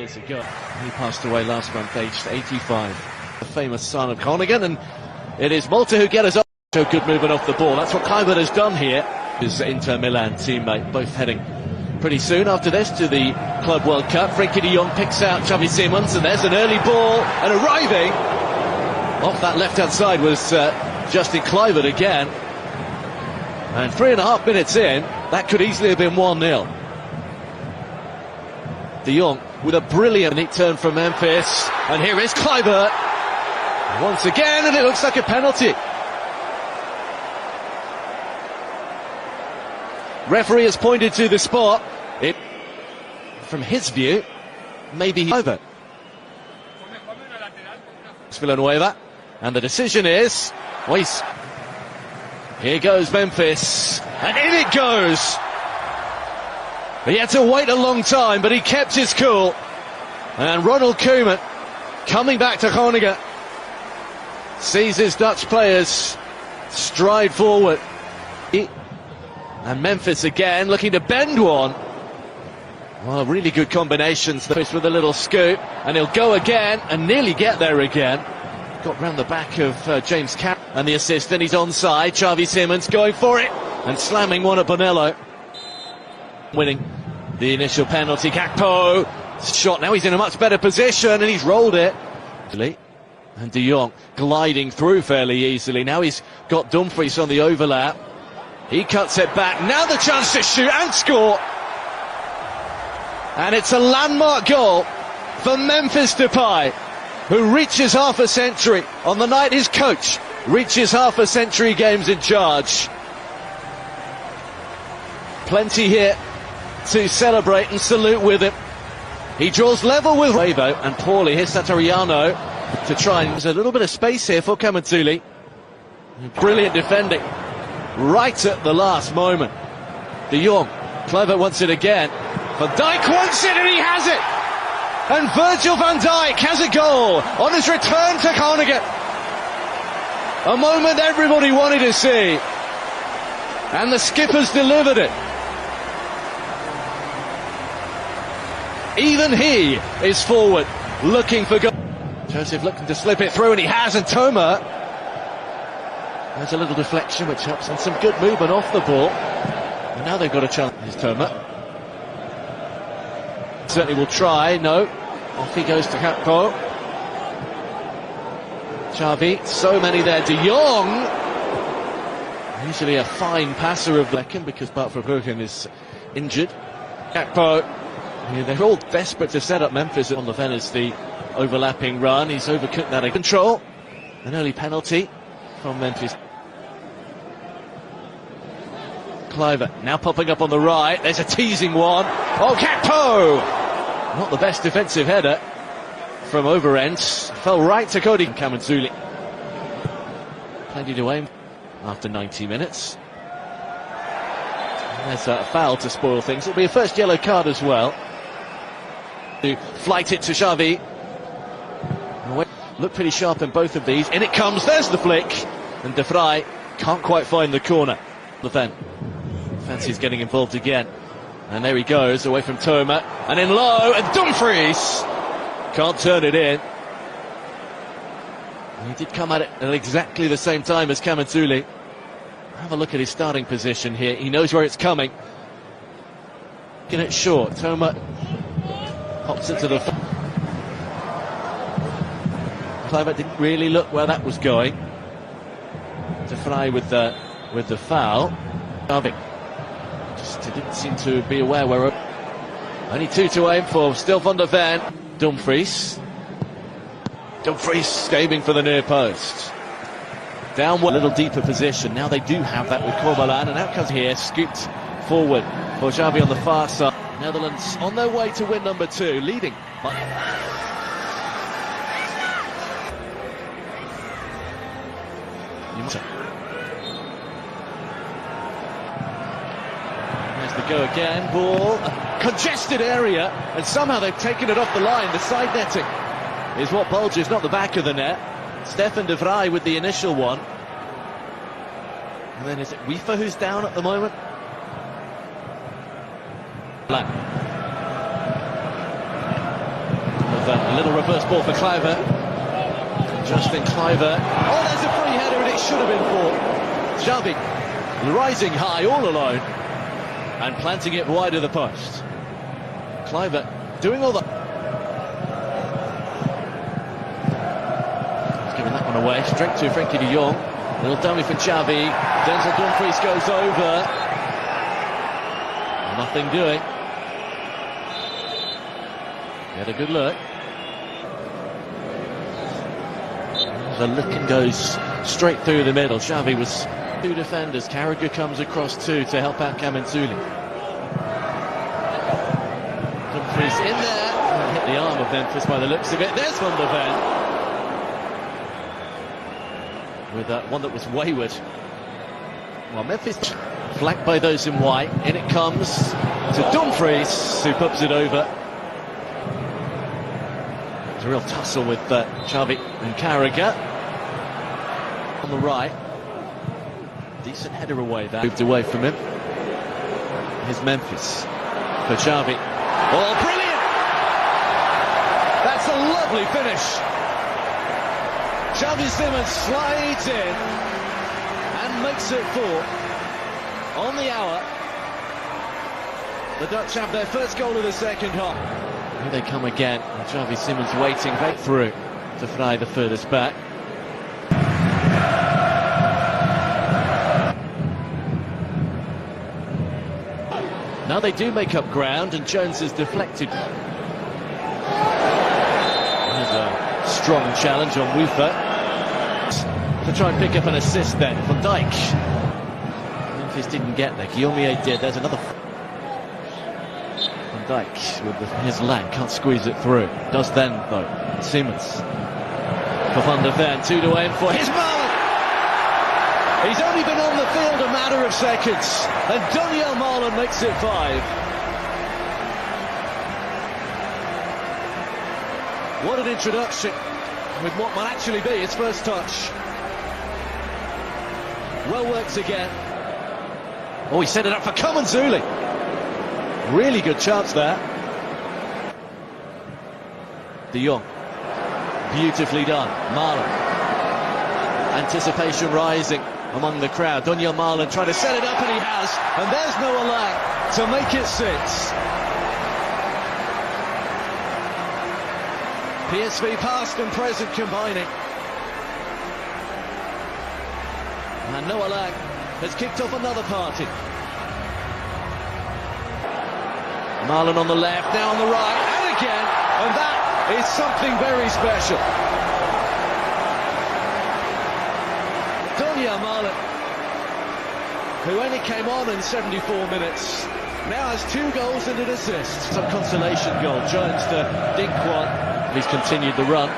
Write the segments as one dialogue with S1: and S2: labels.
S1: years ago. He passed away last month, aged 85. The famous son of Groningen, and it is Malta who get us up. So good movement off the ball. That's what Qualifier has done here. His Inter Milan teammate, both heading pretty soon after this to the Club World Cup. Frenkie de Jong picks out Xavi Simons, and there's an early ball, and arriving off that left-hand side was Justin Kluivert again. And 3.5 minutes in, that could easily have been 1-0. De Jong with a brilliant neat turn from Memphis, and here is Kluivert once again, and it looks like a penalty. Referee has pointed to the spot. It, from his view, maybe Kluivert. Villanueva, and the decision is, here goes Memphis, and in it goes. He had to wait a long time, but he kept his cool. And Ronald Koeman, coming back to Groningen, sees his Dutch players stride forward. And Memphis again, looking to bend one. Well, really good combinations. With a little scoop, and he'll go again, and nearly get there again. Got round the back of James Carroll, and the assistant, he's onside. Xavi Simons going for it, and slamming one at Bonello. Winning the initial penalty. Gakpo shot, now he's in a much better position, and he's rolled it. And De Jong gliding through fairly easily. Now he's got Dumfries on the overlap. He cuts it back, now the chance to shoot and score. And it's a landmark goal for Memphis Depay, who reaches half a century on the night his coach reaches half a century games in charge. Plenty here to celebrate and salute with him. He draws level with Ravo, and poorly here's Satariano to try, and there's a little bit of space here for Camazzulli. Brilliant defending right at the last moment. De Jong, Kluivert wants it again. Van Dijk wants it, and he has it. And Virgil van Dijk has a goal on his return to Groningen. A moment everybody wanted to see, and the skipper's delivered it. Even he is forward, looking for goal. Joseph looking to slip it through, and he has, and Toma. There's a little deflection which helps, and some good movement off the ball. And now they've got a chance. Here's Toma. Certainly will try, no. Off he goes to Gakpo. Xavi, so many there. De Jong, usually a fine passer of Blecken, because Bart Verbruggen is injured. Gakpo, they're all desperate to set up Memphis on the Venice, the overlapping run. He's overcooked that. Control, an early penalty from Memphis. Kluivert now popping up on the right. There's a teasing one. Oh, Gakpo! Not the best defensive header from over ends. Fell right to Cody Camazzulli. Plenty to aim after 90 minutes. And there's a foul to spoil things. It'll be a first yellow card as well. To flight it to Xavi. Look pretty sharp in both of these. In it comes. There's the flick. And De Vrij can't quite find the corner. Fancy's getting involved again. And there he goes, away from Toma, and in low, and Dumfries can't turn it in. And he did come at it at exactly the same time as Camazzulli. Have a look at his starting position here. He knows where it's coming. Getting it short. Toma pops it to the... Kluivert didn't really look where that was going. De Vrij with the foul. Xavi didn't seem to be aware where. Only two to aim for. Still Van der Ven. Dumfries aiming for the near post. Down one, a little deeper position. Now they do have that with Corbalan, and out comes here, scooped forward for Xavi on the far side. Netherlands on their way to win number 2, leading. There's the go again, ball, congested area, and somehow they've taken it off the line. The side netting is what bulges, not the back of the net. Stefan de Vrij with the initial one. And then is it Weaver who's down at the moment? Black. a little reverse ball for Kluivert. Justin Kluivert. Oh, there's a free header and it should have been for Xavi. Rising high all alone and planting it wide of the post. Kluivert doing all the... He's giving that one away. Straight to Frenkie de Jong. Little dummy for Xavi. Denzel Dumfries goes over. Nothing doing. He had a good look. The look and goes straight through the middle. Xavi was two defenders. Carragher comes across two to help out Kamenzuli. Dumfries in there. Hit the arm of Memphis by the looks of it. There's Van der Ven. With one that was wayward. Well, Memphis flanked by those in white. In it comes to Dumfries, who pubs it over. There's a real tussle with Xavi and Carragher. On the right. Decent header away there. Moved away from him. Here's Memphis for Xavi. Oh, brilliant! That's a lovely finish. Xavi Simons slides in and makes it 4 on the hour. The Dutch have their first goal of the second half. Here they come again. And Xavi Simons waiting back through to fly the furthest back. Now they do make up ground and Jones is deflected. There's a strong challenge on Woofer to try and pick up an assist then. Van Dijk. Memphis didn't get there. Guillaume did. There's another. Van Dijk with his leg can't squeeze it through. Does then though. Simons for Van der Ven. 2 to aim for. Here's Marlon. He's only been on the field a matter of seconds, and Donyell Marlon makes it 5. What an introduction with what might actually be his first touch. Well worked again. Oh, he set it up for Kamenzuli. Really good chance there. De Jong. Beautifully done. Marlon. Anticipation rising among the crowd. Donyell Marlon trying to set it up, and he has. And there's Noah Lang to make it 6. PSV past and present combining. And Noah Lang has kicked off another party. Marlon on the left, now on the right, and again. And that is something very special. Donyell Marlon, who only came on in 74 minutes, now has 2 goals and an assist. Some consolation goal. Jones to dink one. He's continued the run.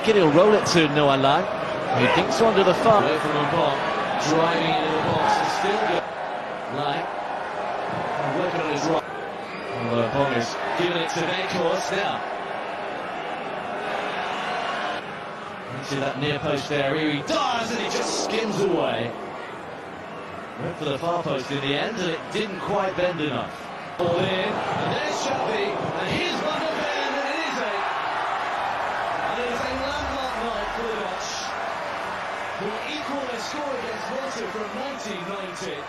S1: He'll roll it to Noah Lang. He dinks one to the far. Away from Mbong, driving into the box and still good. Lang working on his right. Well, Mbong is giving it to Venkors now. See that near post there, here he does, and he just skims away. Went for the far post in the end, and it didn't quite bend enough. Ball in, and there's Xavi, and here's Van der Ven, and it is a landmark night for the Dutch, who equal their score against Malta from 1990.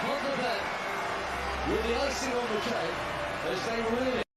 S1: Van der Ven, with the icing on the cake, as they really